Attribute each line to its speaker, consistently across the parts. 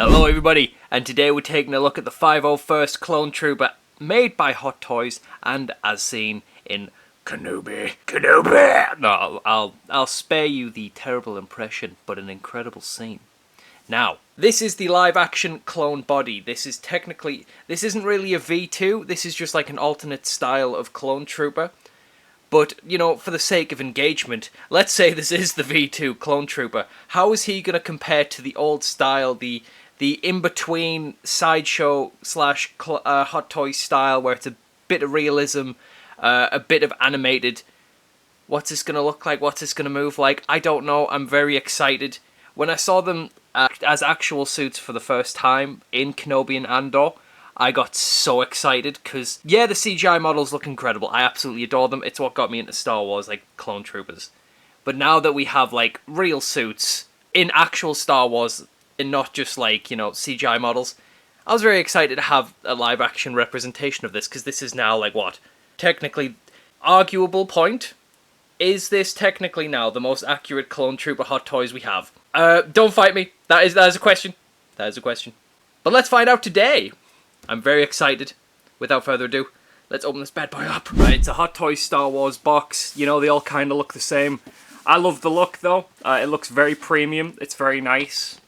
Speaker 1: Hello everybody, and today we're taking a look at the 501st Clone Trooper made by Hot Toys and as seen in Kenobi. Kenobi! No, I'll spare you the terrible impression, but an incredible scene. Now, this is the live action clone body. This isn't really a V2, this is just like an alternate style of Clone Trooper. But, you know, for the sake of engagement, let's say this is the V2 Clone Trooper. How is he going to compare to the old style, the in-between sideshow slash Hot Toys style, where it's a bit of realism, a bit of animated? What's this going to look like? What's this going to move like? I don't know. I'm very excited. When I saw them as actual suits for the first time in Kenobi and Andor, I got so excited because, yeah, the CGI models look incredible. I absolutely adore them. It's what got me into Star Wars, like Clone Troopers. But now that we have, like, real suits in actual Star Wars and not just, like, you know, CGI models, I was very excited to have a live-action representation of this because this is now, like, what? Technically, arguable point. Is this technically now the most accurate Clone Trooper Hot Toys we have? Don't fight me. That is a question. That is a question. But let's find out today. I'm very excited. Without further ado, let's open this bad boy up. Right, it's a Hot Toys Star Wars box. You know, they all kind of look the same. I love the look, though. It looks very premium. It's very nice.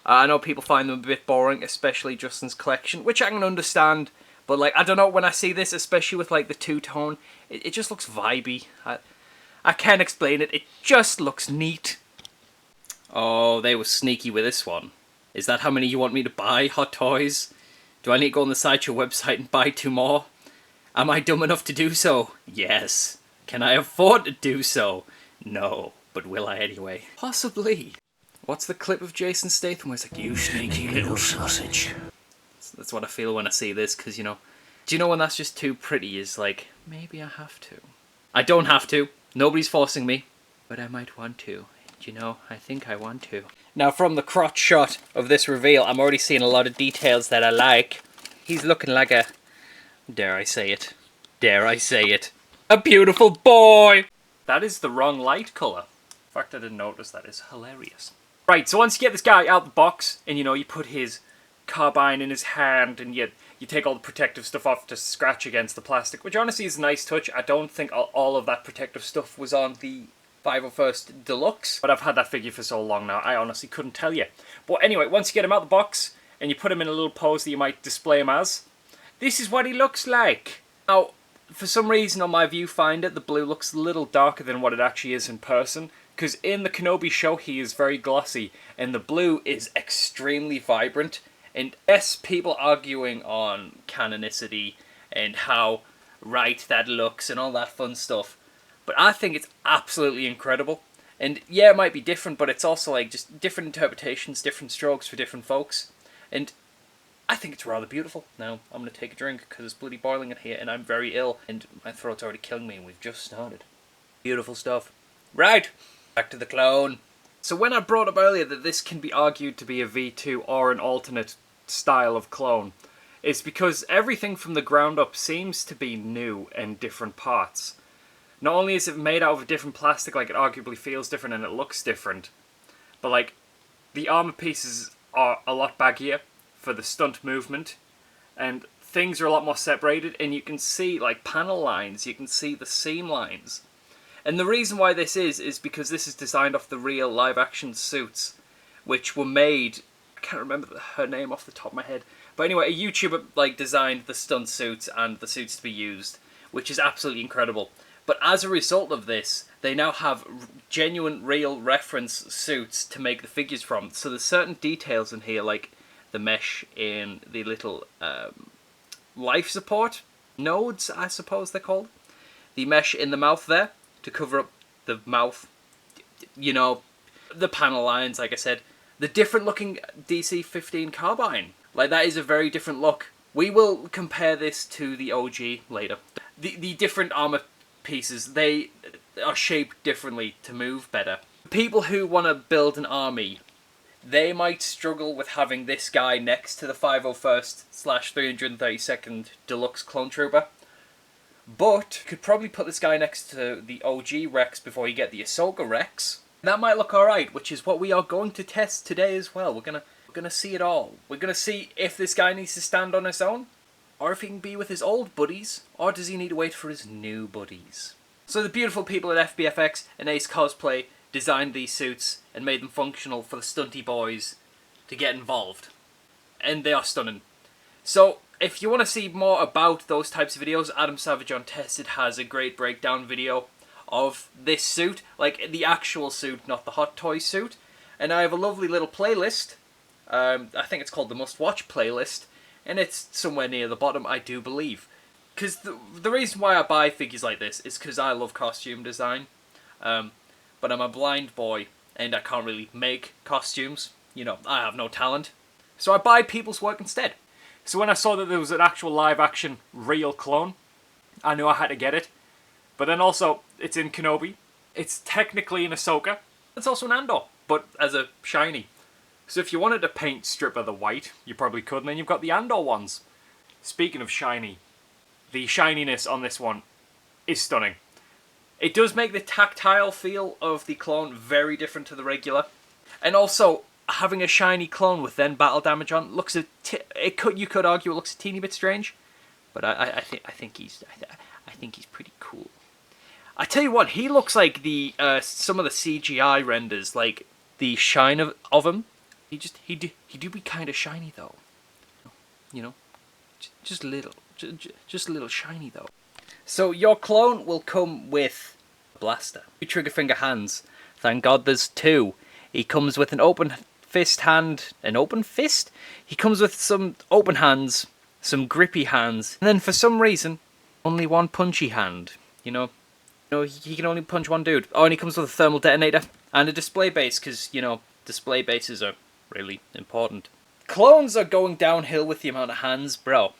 Speaker 1: I know people find them a bit boring, especially Justin's collection, which I can understand. But, like, I don't know, when I see this, especially with, like, the two-tone, it just looks vibey. I can't explain it. It just looks neat. Oh, they were sneaky with this one. Is that how many you want me to buy, Hot Toys? Do I need to go on the Sideshow website and buy 2 more? Am I dumb enough to do so? Yes. Can I afford to do so? No. But will I anyway? Possibly. What's the clip of Jason Statham where it's like, you sneaky little sausage? That's what I feel when I see this, because, you know... Do you know when that's just too pretty is like, maybe I have to. I don't have to. Nobody's forcing me. But I might want to. You know, I think I want to. Now, from the crotch shot of this reveal, I'm already seeing a lot of details that I like. He's looking like a... Dare I say it? Dare I say it? A beautiful boy! That is the wrong light colour. In fact, I didn't notice that. It's hilarious. Right, so once you get this guy out the box, and, you know, you put his carbine in his hand, and you take all the protective stuff off to scratch against the plastic, which honestly is a nice touch. I don't think all of that protective stuff was on the 501st Deluxe, but I've had that figure for so long now, I honestly couldn't tell you. But anyway, once you get him out the box, and you put him in a little pose that you might display him as, this is what he looks like. Now, for some reason on my viewfinder, the blue looks a little darker than what it actually is in person, because in the Kenobi show, he is very glossy, and the blue is extremely vibrant. And yes, people arguing on canonicity, and how right that looks, and all that fun stuff. But I think it's absolutely incredible. And yeah, it might be different, but it's also like just different interpretations, different strokes for different folks. And I think it's rather beautiful. Now, I'm going to take a drink because it's bloody boiling in here and I'm very ill. And my throat's already killing me and we've just started. Beautiful stuff. Right, back to the clone. So when I brought up earlier that this can be argued to be a V2 or an alternate style of clone, it's because everything from the ground up seems to be new and different parts. Not only is it made out of a different plastic, like it arguably feels different and it looks different, but like the armor pieces are a lot baggier for the stunt movement, and things are a lot more separated, and you can see like panel lines, you can see the seam lines. And the reason why this is because this is designed off the real live action suits, which were made, I can't remember her name off the top of my head, but anyway, a YouTuber like designed the stunt suits and the suits to be used, which is absolutely incredible. But as a result of this, they now have genuine, real reference suits to make the figures from. So there's certain details in here, like the mesh in the little life support nodes, I suppose they're called. The mesh in the mouth there, to cover up the mouth. You know, the panel lines, like I said. The different looking DC-15 carbine. Like, that is a very different look. We will compare this to the OG later. The different armor pieces, they are shaped differently to move better. People who want to build an army, they might struggle with having this guy next to the 501st/332nd Deluxe Clone Trooper, but you could probably put this guy next to the OG Rex before you get the Ahsoka Rex. That might look alright, which is what we are going to test today as well. We're gonna going to see it all. We're going to see if this guy needs to stand on his own, or if he can be with his old buddies, or does he need to wait for his new buddies? So the beautiful people at FBFX and Ace Cosplay designed these suits and made them functional for the stunty boys to get involved. And they are stunning. So if you want to see more about those types of videos, Adam Savage Untested has a great breakdown video of this suit, like the actual suit, not the Hot Toys suit. And I have a lovely little playlist, I think it's called the Must Watch playlist, and it's somewhere near the bottom, I do believe. Because the reason why I buy figures like this is because I love costume design, but I'm a blind boy and I can't really make costumes. You know, I have no talent. So I buy people's work instead. So when I saw that there was an actual live action real clone, I knew I had to get it. But then also, it's in Kenobi. It's technically in Ahsoka. It's also an Andor, but as a shiny. So if you wanted to paint strip of the white, you probably could, and then you've got the Andor ones. Speaking of shiny, the shininess on this one is stunning. It does make the tactile feel of the clone very different to the regular. And also, having a shiny clone with then battle damage on looks you could argue it looks a teeny bit strange, but I think he's pretty cool. I tell you what, he looks like the some of the CGI renders, like the shine of him. He do be kind of shiny though, you know, just a little shiny though. So your clone will come with a blaster, 2 trigger finger hands. Thank God there's 2. He comes with an open fist hand, an open fist? He comes with some open hands, some grippy hands, and then for some reason, only 1 punchy hand. You know, he can only punch 1 dude. Oh, and he comes with a thermal detonator and a display base, because, you know, display bases are really important. Clones are going downhill with the amount of hands, bro.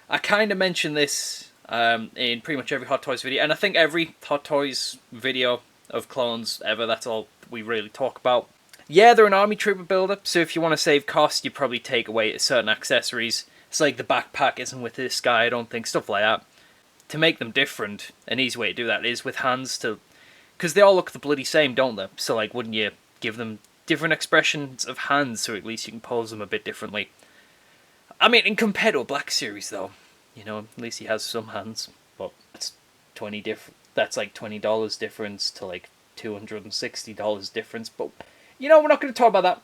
Speaker 1: I kind of mentioned this in pretty much every Hot Toys video, and I think every Hot Toys video of clones ever, that's all we really talk about. Yeah, they're an army trooper builder, so if you want to save cost, you probably take away certain accessories. It's like the backpack isn't with this guy, I don't think, stuff like that. To make them different, an easy way to do that is with hands to... Because they all look the bloody same, don't they? So, like, wouldn't you give them different expressions of hands so at least you can pose them a bit differently? I mean, in compared to a Black Series, though, you know, at least he has some hands. But that's that's like $20 difference to like $260 difference. But, you know, we're not going to talk about that.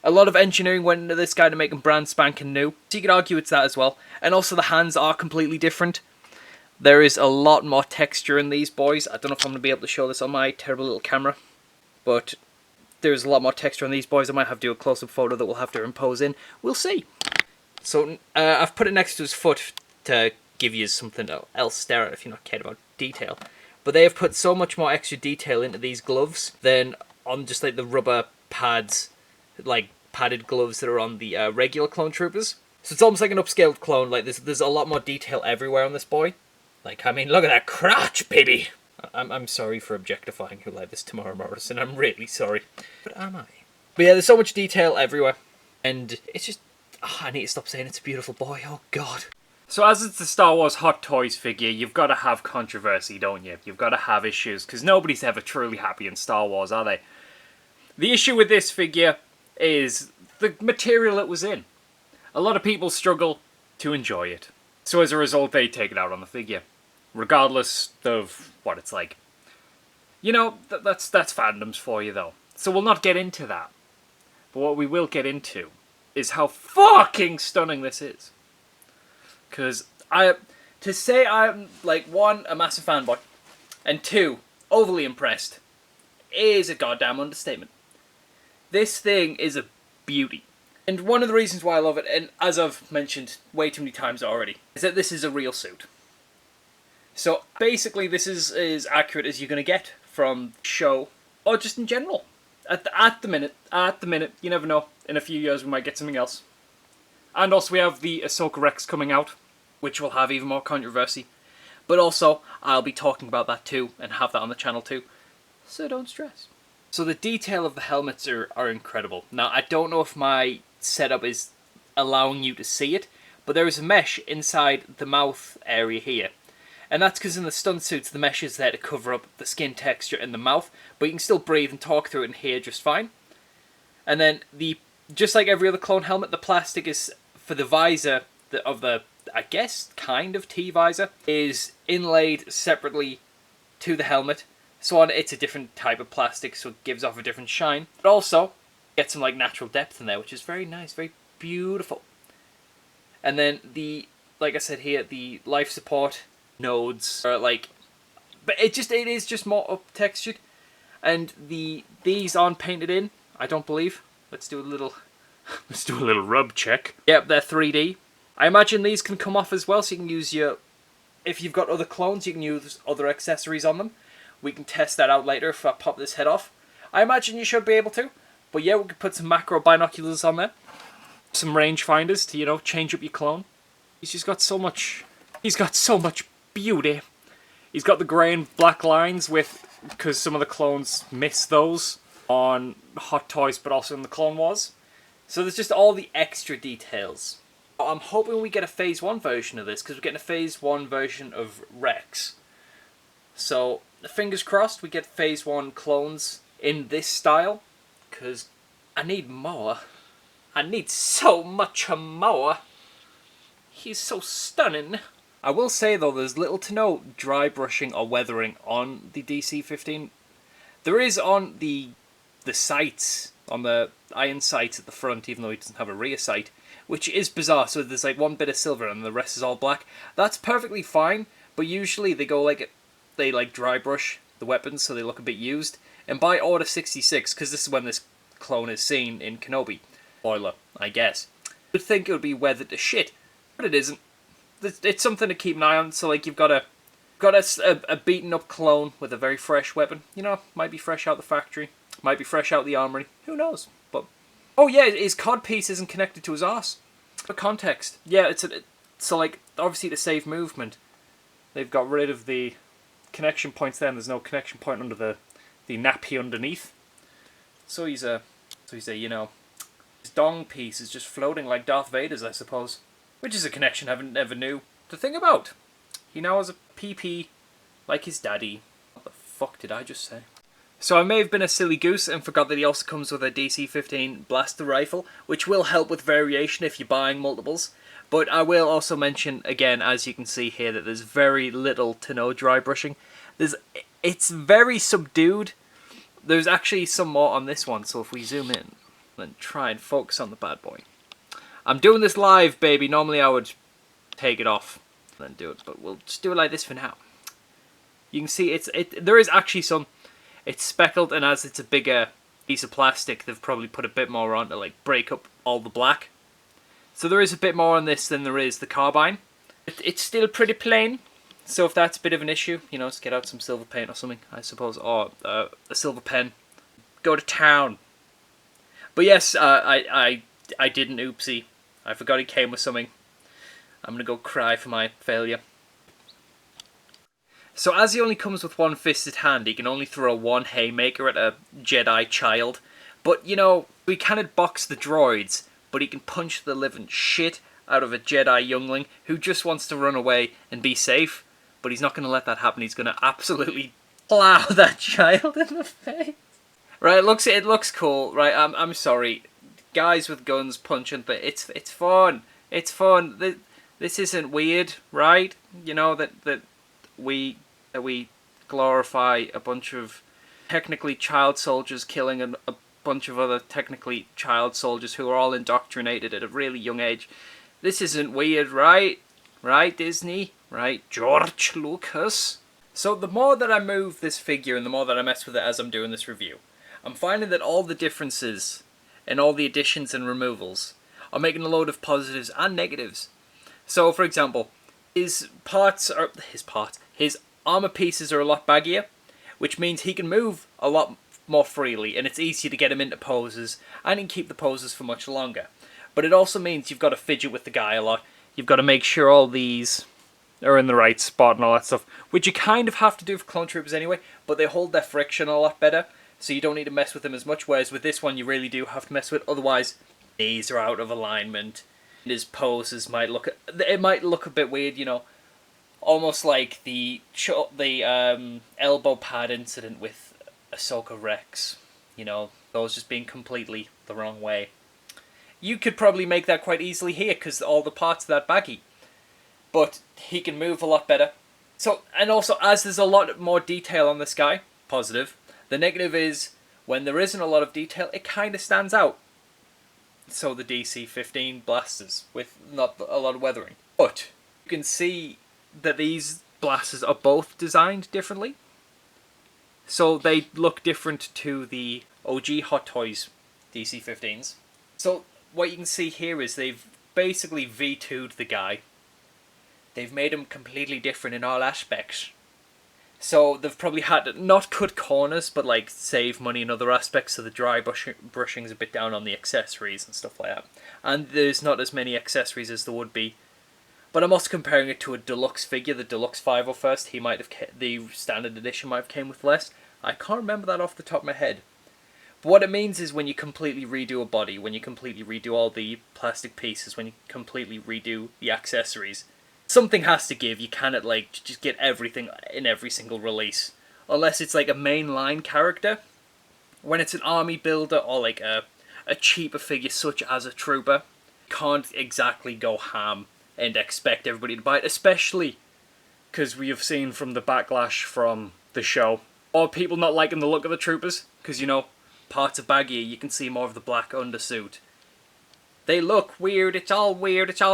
Speaker 1: A lot of engineering went into this guy to make him brand spanking new. So you could argue it's that as well. And also the hands are completely different. There is a lot more texture in these boys. I don't know if I'm going to be able to show this on my terrible little camera. But there's a lot more texture on these boys. I might have to do a close-up photo that we'll have to impose in. We'll see. So I've put it next to his foot to give you something else to stare at if you're not cared about detail. But they have put so much more extra detail into these gloves than on just like the rubber pads, like padded gloves that are on the regular clone troopers. So it's almost like an upscaled clone. Like there's a lot more detail everywhere on this boy. Like, I mean, look at that crotch, baby! I'm sorry for objectifying who like this Tamara Morrison. I'm really sorry. But am I? But yeah, there's so much detail everywhere. And it's just... Oh, I need to stop saying it's a beautiful boy. Oh, God. So as it's the Star Wars Hot Toys figure, you've got to have controversy, don't you? You've got to have issues, because nobody's ever truly happy in Star Wars, are they? The issue with this figure is the material it was in. A lot of people struggle to enjoy it. So as a result, they take it out on the figure. Regardless of what it's like. You know, that's fandoms for you, though. So we'll not get into that. But what we will get into is how fucking stunning this is. Because to say I'm, like, 1, a massive fanboy, and 2, overly impressed, is a goddamn understatement. This thing is a beauty. And one of the reasons why I love it, and as I've mentioned way too many times already, is that this is a real suit. So basically this is as accurate as you're going to get from the show, or just in general. At the minute, you never know, in a few years we might get something else. And also we have the Ahsoka Rex coming out, which will have even more controversy. But also, I'll be talking about that too, and have that on the channel too, so don't stress. So the detail of the helmets are incredible. Now, I don't know if my setup is allowing you to see it, but there is a mesh inside the mouth area here. And that's because in the stunt suits, the mesh is there to cover up the skin texture in the mouth, but you can still breathe and talk through it and hear just fine. And then the just like every other clone helmet, the plastic is for the visor of the, I guess, kind of T-visor, is inlaid separately to the helmet. So it's a different type of plastic, so it gives off a different shine. But also, get some like natural depth in there, which is very nice, very beautiful. And then like I said here, the life support nodes are like, but it is just more up textured. And these aren't painted in, I don't believe. Let's do a little rub check. Yep, they're 3D. I imagine these can come off as well, so you can use if you've got other clones, you can use other accessories on them. We can test that out later if I pop this head off. I imagine you should be able to. But yeah, we could put some macro binoculars on there. Some rangefinders to, change up your clone. He's got so much beauty. He's got the grey and black lines because some of the clones miss those on Hot Toys, but also in the Clone Wars. So there's just all the extra details. I'm hoping we get a Phase 1 version of this, because we're getting a Phase 1 version of Rex. So, fingers crossed we get Phase 1 clones in this style, because I need more. I need so much more. He's so stunning. I will say though, there's little to no dry brushing or weathering on the DC-15. There is on the sights, on the iron sights at the front, even though he doesn't have a rear sight, which is bizarre. So there's like one bit of silver and the rest is all black. That's perfectly fine, but usually they dry brush the weapons so they look a bit used. And by Order 66, because this is when this clone is seen in Kenobi, spoiler, I guess, you'd think it would be weathered to shit, but it isn't. It's something to keep an eye on. So like you've got a beaten up clone with a very fresh weapon. Might be fresh out the factory, might be fresh out the armory. Who knows? But oh yeah, his cod piece isn't connected to his arse. For context, yeah, so like obviously to save movement, they've got rid of the connection points there, and there's no connection point under the nappy underneath. So he's his dong piece is just floating like Darth Vader's, I suppose. Which is a connection I never knew to think about. He now has a PP like his daddy. What the fuck did I just say? So I may have been a silly goose and forgot that he also comes with a DC-15 blaster rifle, which will help with variation if you're buying multiples. But I will also mention, again, as you can see here, that there's very little to no dry brushing. It's very subdued. There's actually some more on this one, so if we zoom in and try and focus on the bad boy. I'm doing this live, baby. Normally I would take it off and then do it, but we'll just do it like this for now. You can see there is actually some. It's speckled, and as it's a bigger piece of plastic, they've probably put a bit more on to like break up all the black. So there is a bit more on this than there is the carbine. It's still pretty plain, so if that's a bit of an issue, just get out some silver paint or something, I suppose, or a silver pen. Go to town. But yes, I did an oopsie. I forgot he came with something. I'm going to go cry for my failure. So as he only comes with one fisted hand, he can only throw one haymaker at a Jedi child. But, we cannot box the droids, but he can punch the living shit out of a Jedi youngling who just wants to run away and be safe. But he's not going to let that happen. He's going to absolutely plow that child in the face. Right, it looks cool. Right, I'm sorry. Guys with guns punching, but it's fun. It's fun. This isn't weird, right? That we glorify a bunch of technically child soldiers killing a bunch of other technically child soldiers who are all indoctrinated at a really young age. This isn't weird, right? Right, Disney? Right, George Lucas? So the more that I move this figure and the more that I mess with it as I'm doing this review, I'm finding that all the differences and all the additions and removals are making a load of positives and negatives. So, for example, his armor pieces are a lot baggier, which means he can move a lot more freely, and it's easier to get him into poses, and he can keep the poses for much longer. But it also means you've got to fidget with the guy a lot. You've got to make sure all these are in the right spot and all that stuff, which you kind of have to do for clone troopers anyway, but they hold their friction a lot better, so you don't need to mess with them as much, whereas with this one you really do have to mess with, otherwise knees are out of alignment, and his poses might look a bit weird, almost like the elbow pad incident with Ahsoka Rex, those just being completely the wrong way. You could probably make that quite easily here because all the parts are that baggy. But he can move a lot better. So, and also, as there's a lot more detail on this guy, positive. The negative is, when there isn't a lot of detail, it kind of stands out. So the DC-15 blasters, with not a lot of weathering. But, you can see that these blasters are both designed differently. So they look different to the OG Hot Toys DC-15s. So, what you can see here is they've basically V2'd the guy. They've made him completely different in all aspects. So they've probably had to not cut corners, but like save money in other aspects, so the dry brushing's a bit down on the accessories and stuff like that. And there's not as many accessories as there would be. But I'm also comparing it to a deluxe figure, the deluxe 501st. He might have the standard edition might have came with less. I can't remember that off the top of my head. But what it means is when you completely redo a body, when you completely redo all the plastic pieces, when you completely redo the accessories, something has to give. You cannot like just get everything in every single release. Unless it's like a mainline character. When it's an army builder or like a cheaper figure such as a trooper, can't exactly go ham and expect everybody to buy it. Especially because we have seen from the backlash from the show, or people not liking the look of the troopers, because you know, parts are baggy, you can see more of the black undersuit. They look weird, it's all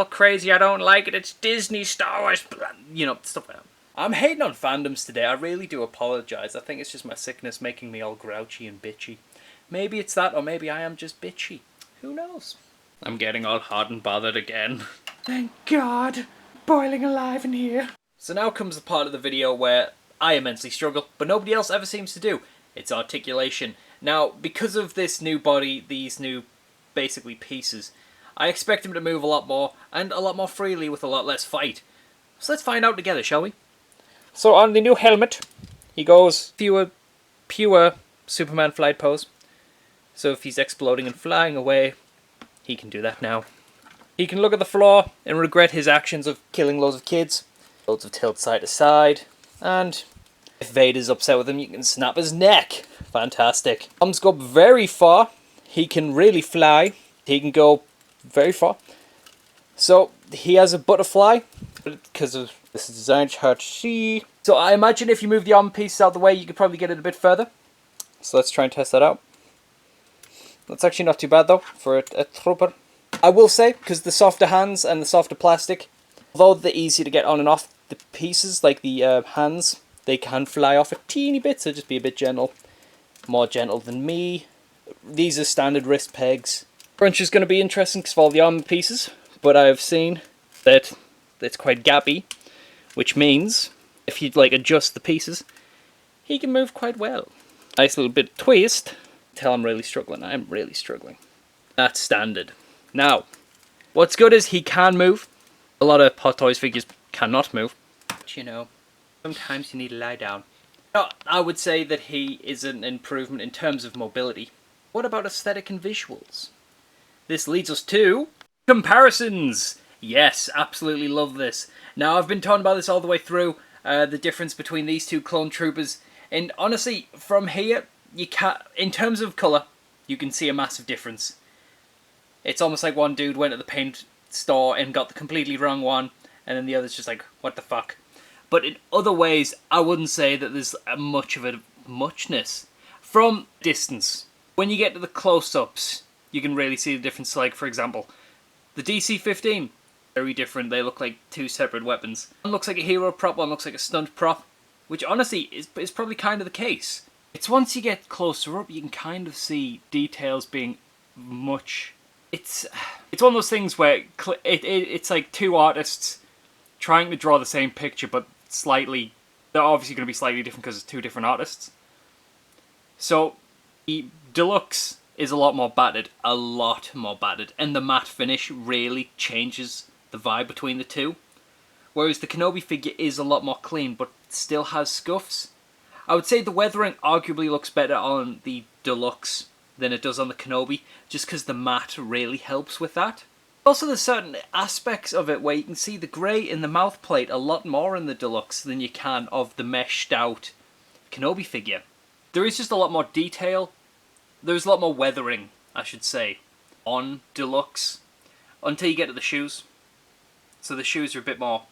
Speaker 1: crazy, I don't like it, it's Disney, Star Wars, you know, stuff like that. I'm hating on fandoms today, I really do apologise. I think it's just my sickness making me all grouchy and bitchy. Maybe it's that, or maybe I am just bitchy. Who knows? I'm getting all hot and bothered again. Thank God, boiling alive in here. So now comes the part of the video where I immensely struggle, but nobody else ever seems to do. It's articulation. Now, because of this new body, these new, basically, pieces, I expect him to move a lot more, and a lot more freely with a lot less fight. So let's find out together, shall we? So on the new helmet, he goes pure Superman flight pose. So if he's exploding and flying away, he can do that now. He can look at the floor and regret his actions of killing loads of kids. Loads of tilt side to side. And if Vader's upset with him, you can snap his neck. Fantastic. Arms go up very far. He can really fly. He can go very far. So he has a butterfly because of this is designed hard to see. So I imagine if you move the arm piece out of the way, you could probably get it a bit further. So let's try and test that out. That's actually not too bad though for a trooper. I will say, because the softer hands and the softer plastic, although they're easy to get on and off the pieces, like the hands, they can fly off a teeny bit, so just be a bit gentle. More gentle than me. These are standard wrist pegs. Crunch is going to be interesting because of all the armor pieces, but I've seen that it's quite gappy, which means if you like adjust the pieces, he can move quite well. Nice little bit of twist. Tell I'm really struggling. I'm really struggling. That's standard. Now, what's good is he can move. A lot of Hot Toys figures cannot move. But you know, sometimes you need to lie down. Now, I would say that he is an improvement in terms of mobility. What about aesthetic and visuals? This leads us to comparisons. Yes, absolutely love this. Now, I've been talking about this all the way through, the difference between these two clone troopers. And honestly, from here, you can't, in terms of colour, you can see a massive difference. It's almost like one dude went to the paint store and got the completely wrong one, and then the other's just like, what the fuck? But in other ways, I wouldn't say that there's much of a muchness. From distance, when you get to the close-ups, you can really see the difference. Like, for example, the DC-15, very different. They look like two separate weapons. One looks like a hero prop, one looks like a stunt prop, which honestly is probably kind of the case. It's once you get closer up, you can kind of see details being much... It's one of those things where it's like two artists trying to draw the same picture, but slightly... They're obviously going to be slightly different because it's two different artists. So, the Deluxe is a lot more battered. A lot more battered. And the matte finish really changes the vibe between the two. Whereas the Kenobi figure is a lot more clean, but still has scuffs. I would say the weathering arguably looks better on the Deluxe than it does on the Kenobi, just because the matte really helps with that. Also, there's certain aspects of it where you can see the grey in the mouth plate a lot more in the Deluxe than you can of the meshed out Kenobi figure. There is just a lot more detail. There's a lot more weathering, I should say. on Deluxe until you get to the shoes. So the shoes are a bit more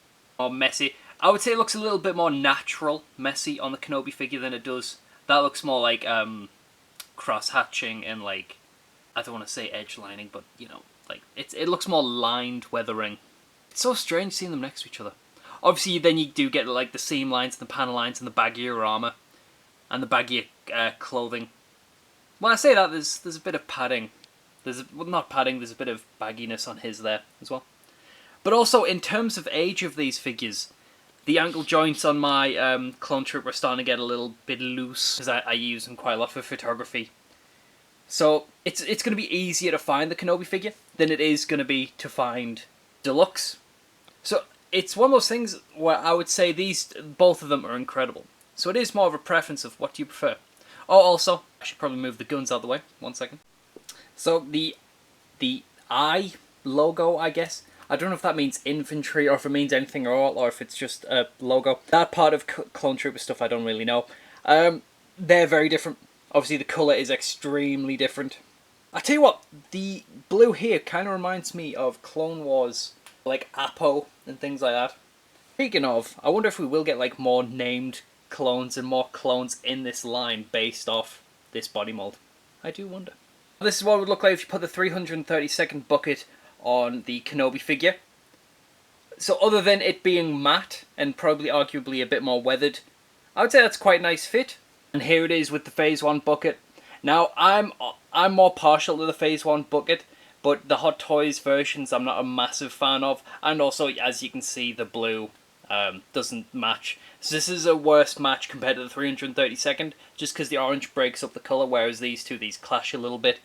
Speaker 1: messy. I would say it looks a little bit more natural messy on the Kenobi figure than it does. That looks more like cross-hatching and like, I don't want to say edge lining, but you know, like it looks more lined weathering. It's so strange seeing them next to each other. Obviously, then you do get like the seam lines, and the panel lines, and the baggier armor, and the baggier clothing. When I say that, there's a bit of padding. Well, not padding. There's a bit of bagginess on his there as well. But also in terms of age of these figures, the ankle joints on my clone trooper are starting to get a little bit loose because I use them quite a lot for photography. So it's going to be easier to find the Kenobi figure than it is going to be to find Deluxe. So it's one of those things where I would say both of them are incredible. So it is more of a preference of what do you prefer. Oh, also, I should probably move the guns out of the way. 1 second. So the I logo, I guess. I don't know if that means infantry or if it means anything at all, or if it's just a logo. That part of Clone Trooper stuff I don't really know. They're very different. Obviously the colour is extremely different. I tell you what, the blue here kind of reminds me of Clone Wars, like Apo and things like that. Speaking of, I wonder if we will get like more named clones and more clones in this line based off this body mold. I do wonder. This is what it would look like if you put the 332nd bucket on the Kenobi figure. So other than it being matte and probably arguably a bit more weathered, I would say that's quite a nice fit. And here it is with the Phase 1 bucket. Now I'm more partial to the Phase 1 bucket, but the Hot Toys versions I'm not a massive fan of, and also as you can see the blue doesn't match. So this is a worse match compared to the 332nd, just because the orange breaks up the colour, whereas these clash a little bit.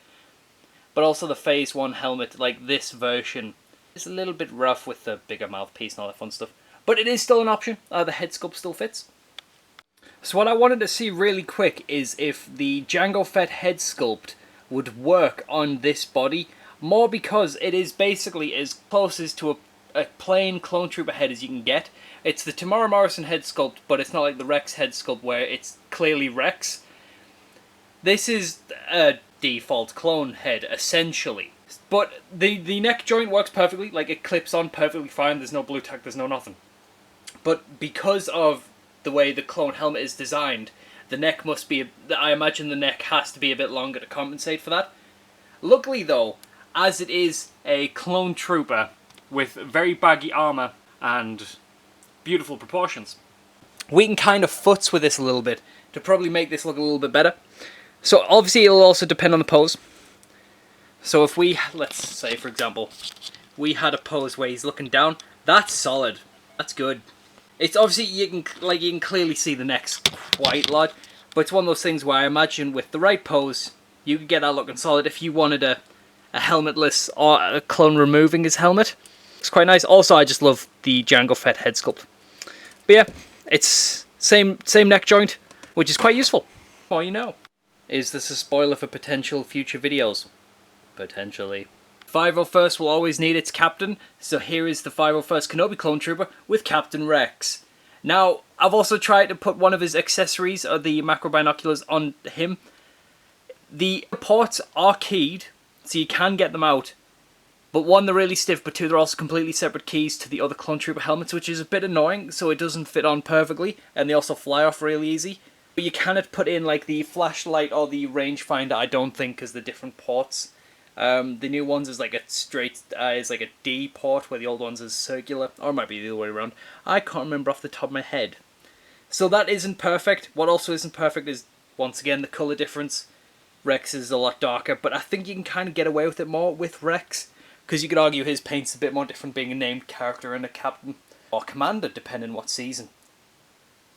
Speaker 1: But also the Phase 1 helmet, like this version, is a little bit rough with the bigger mouthpiece and all that fun stuff. But it is still an option. The head sculpt still fits. So what I wanted to see really quick is if the Jango Fett head sculpt would work on this body, more because it is basically as close as to a plain Clone Trooper head as you can get. It's the Tamara Morrison head sculpt, but it's not like the Rex head sculpt where it's clearly Rex. This is a default clone head, essentially. But the neck joint works perfectly, like it clips on perfectly fine, there's no blue tack, there's no nothing. But because of the way the clone helmet is designed, the neck must be, I imagine the neck has to be a bit longer to compensate for that. Luckily though, as it is a clone trooper with very baggy armor and beautiful proportions, we can kind of futz with this a little bit to probably make this look a little bit better. So obviously it'll also depend on the pose. So if we, let's say for example, we had a pose where he's looking down, that's solid, that's good. It's obviously, you can clearly see the neck's quite large, but it's one of those things where I imagine with the right pose, you could get that looking solid if you wanted a helmetless or a clone removing his helmet. It's quite nice. Also, I just love the Jango Fett head sculpt. But yeah, it's same neck joint, which is quite useful. Well, you know. Is this a spoiler for potential future videos? Potentially. 501st will always need its captain, so here is the 501st Kenobi Clone Trooper with Captain Rex. Now, I've also tried to put one of his accessories, or the macro binoculars, on him. The ports are keyed, so you can get them out, but one, they're really stiff, but two, they're also completely separate keys to the other Clone Trooper helmets, which is a bit annoying, so it doesn't fit on perfectly, and they also fly off really easy. But you cannot put in like the flashlight or the rangefinder, I don't think, because they're different ports. The new ones is like a straight, is like a D port, where the old ones is circular, or it might be the other way around. I can't remember off the top of my head. So that isn't perfect. What also isn't perfect is, once again, the colour difference. Rex is a lot darker, but I think you can kind of get away with it more with Rex, because you could argue his paint's a bit more different being a named character and a captain, or commander, depending on what season.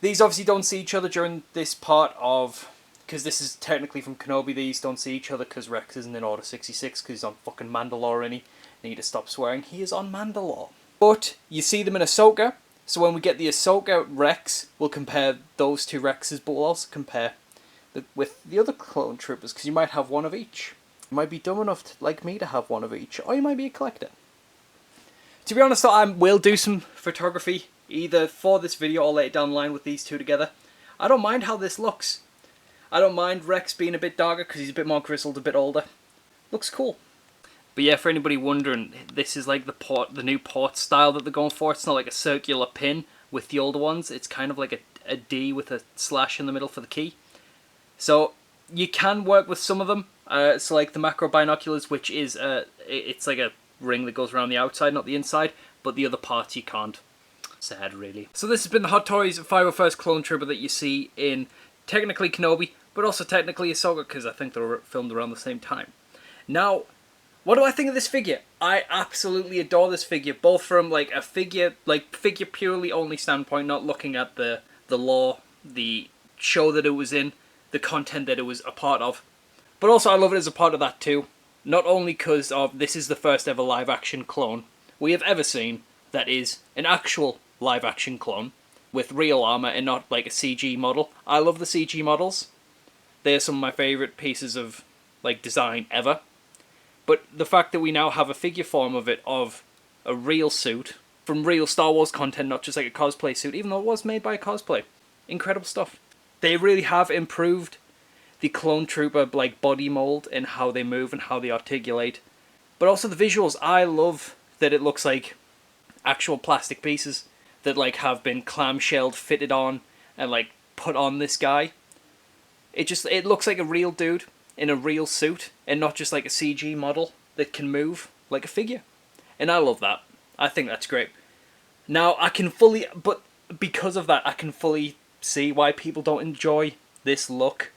Speaker 1: These obviously don't see each other during this part of, because this is technically from Kenobi, these don't see each other because Rex isn't in Order 66 because he's on fucking Mandalore and he need to stop swearing. He is on Mandalore. But you see them in Ahsoka, so when we get the Ahsoka Rex, we'll compare those two Rexes, but we'll also compare with the other clone troopers, because you might have one of each. You might be dumb enough like me to have one of each, or you might be a collector. To be honest though, I will do some photography, either for this video or later down the line with these two together. I don't mind how this looks. I don't mind Rex being a bit darker because he's a bit more grizzled, a bit older. Looks cool. But yeah, for anybody wondering, this is like the new port style that they're going for. It's not like a circular pin with the older ones. It's kind of like a D with a slash in the middle for the key. So you can work with some of them. So like the macro binoculars, which is it's like a ring that goes around the outside, not the inside. But the other parts you can't. Sad, really. So this has been the Hot Toys 501st Clone Trooper that you see in technically Kenobi, but also technically Ahsoka, because I think they were filmed around the same time. Now, what do I think of this figure? I absolutely adore this figure, both from like a figure purely only standpoint, not looking at the lore, the show that it was in, the content that it was a part of. But also I love it as a part of that too. Not only because of this is the first ever live action clone we have ever seen that is an actual live action clone with real armor and not like a CG model. I love the CG models. They're some of my favorite pieces of like design ever. But the fact that we now have a figure form of it, of a real suit from real Star Wars content, not just like a cosplay suit, even though it was made by a cosplay. Incredible stuff. They really have improved the Clone Trooper like body mold and how they move and how they articulate. But also the visuals. I love that it looks like actual plastic pieces that like have been clamshelled, fitted on, and like put on this guy. It looks like a real dude in a real suit, and not just like a CG model that can move like a figure. And I love that. I think that's great. Now but because of that, I can fully see why people don't enjoy this look.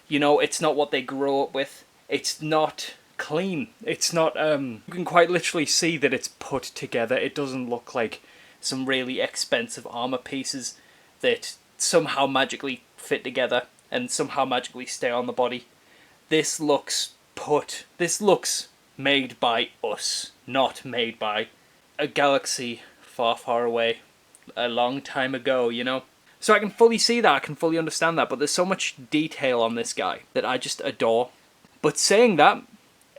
Speaker 1: You know, it's not what they grew up with. It's not clean. It's not, you can quite literally see that it's put together. It doesn't look like some really expensive armor pieces that somehow magically fit together and somehow magically stay on the body. This looks made by us, not made by a galaxy far, far away, a long time ago, you know? So I can fully see that, I can fully understand that, but there's so much detail on this guy that I just adore. But saying that,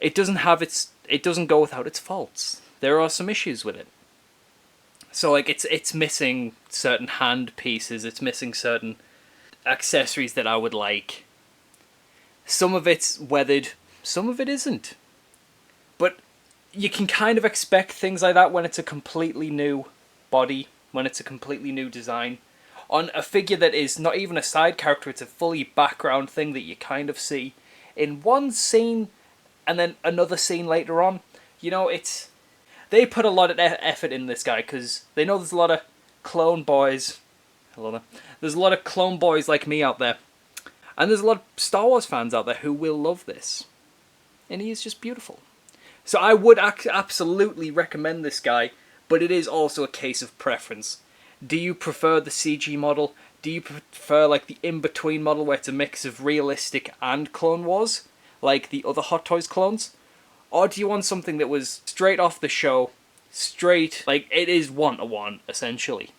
Speaker 1: it doesn't go without its faults. There are some issues with it. So like it's missing certain hand pieces, it's missing certain accessories that I would like. Some of it's weathered, some of it isn't. But you can kind of expect things like that when it's a completely new body, when it's a completely new design. On a figure that is not even a side character, it's a fully background thing that you kind of see in one scene and then another scene later on. You know, they put a lot of effort in this guy because they know there's a lot of clone boys. Hello there. There's a lot of clone boys like me out there. And there's a lot of Star Wars fans out there who will love this. And he is just beautiful. So I would absolutely recommend this guy, but it is also a case of preference. Do you prefer the CG model? Do you prefer like the in-between model where it's a mix of realistic and Clone Wars, like the other Hot Toys clones? Or do you want something that was straight off the show, straight, like it is one-to-one, essentially?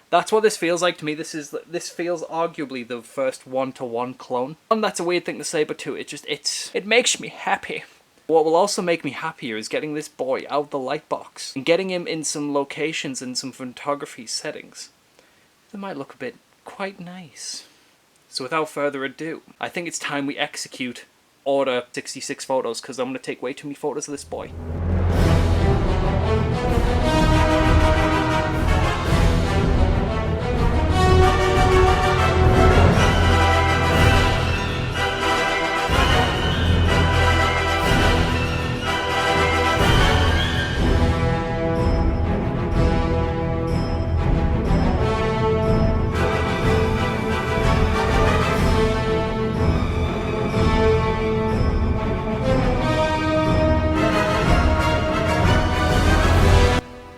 Speaker 1: That's what this feels like to me. This feels arguably the first one-to-one clone. And that's a weird thing to say, but too, it makes me happy. What will also make me happier is getting this boy out of the light box and getting him in some locations and some photography settings that might look a bit quite nice. So without further ado, I think it's time we execute Order 66 photos, because I'm going to take way too many photos of this boy.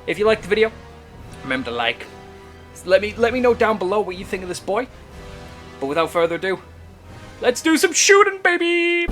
Speaker 1: If you liked the video, remember to like. Let me know down below what you think of this boy. But without further ado, let's do some shooting, baby!